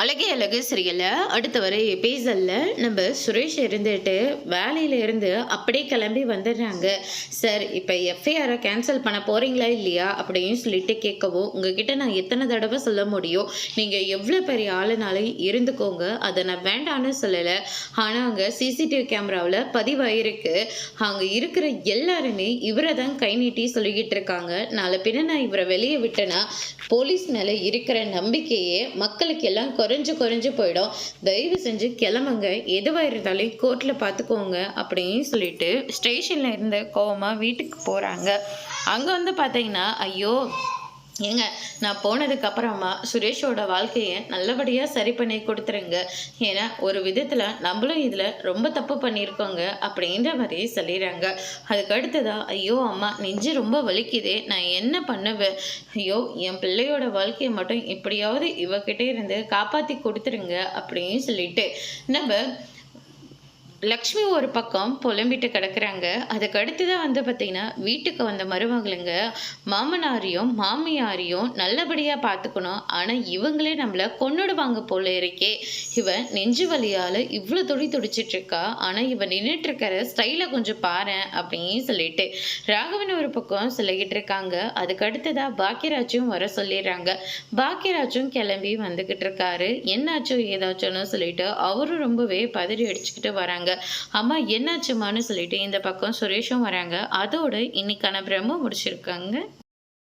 அழகே அழகு சீரியல்ல அடுத்த வர எபிசோட்ல நம்ம சுரேஷ் இருந்துட்டு வேலையில இருந்து அப்படியே கிளம்பி வந்துடுறாங்க. சார் இப்போ எஃப்ஐஆரை கேன்சல் பண்ண போறீங்களா இல்லையா அப்படின்னு சொல்லிட்டு கேட்கவும், உங்ககிட்ட நான் எத்தனை தடவை சொல்ல முடியும், நீங்க எவ்வளோ பெரிய ஆளுனாலும் இருந்துக்கோங்க, அதை நான் வேண்டான்னு சொல்லலை. ஆனால் அங்கே சிசிடிவி கேமராவில் பதிவாயிருக்கு. அங்கே இருக்கிற எல்லாருமே இவரை தான் கை நீட்டி சொல்லிக்கிட்டு இருக்காங்க. நாளை பின்ன நான் இவரை வெளியே விட்டேன்னா போலீஸ் மேலே இருக்கிற நம்பிக்கையே மக்களுக்கு எல்லாம் குறைஞ்சு போயிடும். தயவு செஞ்சு கிளம்புங்க, எதுவாக இருந்தாலும் கோர்ட்டில் பார்த்துக்கோங்க அப்படின்னு சொல்லிட்டு ஸ்டேஷனில் இருந்த கோவமாக வீட்டுக்கு போகிறாங்க. அங்கே வந்து பார்த்தீங்கன்னா, ஐயோ ஏங்க, நான் போனதுக்கு அப்புறமா சுரேஷோட வாழ்க்கையை நல்லபடியாக சரி பண்ணி கொடுத்துருங்க. ஏன்னா ஒரு விதத்தில் நம்மளும் இதில் ரொம்ப தப்பு பண்ணியிருக்கோங்க அப்படின்ற மாதிரி சொல்லிடுறாங்க. அதுக்கு அடுத்ததா, ஐயோ அம்மா நெஞ்சு ரொம்ப வலிக்குதே, நான் என்ன பண்ணுவேன், ஐயோ என் பிள்ளையோட வாழ்க்கையை மட்டும் எப்படியாவது இவகிட்டே இருந்து காப்பாற்றி கொடுத்துருங்க அப்படின்னு சொல்லிட்டு நம்ம லக்ஷ்மி ஒரு பக்கம் புலம்பிட்டு கிடக்குறாங்க. அதுக்கு அடுத்துதான் வந்து பார்த்தீங்கன்னா, வீட்டுக்கு வந்த மருமகளுங்க மாமனாரையும் மாமியாரையும் நல்லபடியாக பார்த்துக்கணும், ஆனால் இவங்களே நம்மளை கொன்னுடுவாங்க போல இருக்கே, இவன் நெஞ்சு வலியால் இவ்வளோ துடிச்சிட்டு இருக்கா, ஆனால் இவன் நின்றுட்டு இருக்கிற ஸ்டைலை கொஞ்சம் பாரு அப்படின்னு சொல்லிட்டு ராகவன் ஒரு பக்கம் சொல்லிக்கிட்டு இருக்காங்க. அதுக்கு அடுத்ததான் பாக்கியராஜும் வர சொல்லிடுறாங்க. பாக்கியராஜும் கிளம்பி வந்துக்கிட்டு இருக்காரு. என்னாச்சும் ஏதாச்சும்னு சொல்லிட்டு அவரும் ரொம்பவே பதறி அடிச்சுக்கிட்டு வராங்க. அம்மா என்னாச்சுமான்னு சொல்லிட்டு இந்த பக்கம் சுரேஷும் வராங்க. அதோட இன்னைக்கான பிரம்ம முடிச்சிருக்காங்க.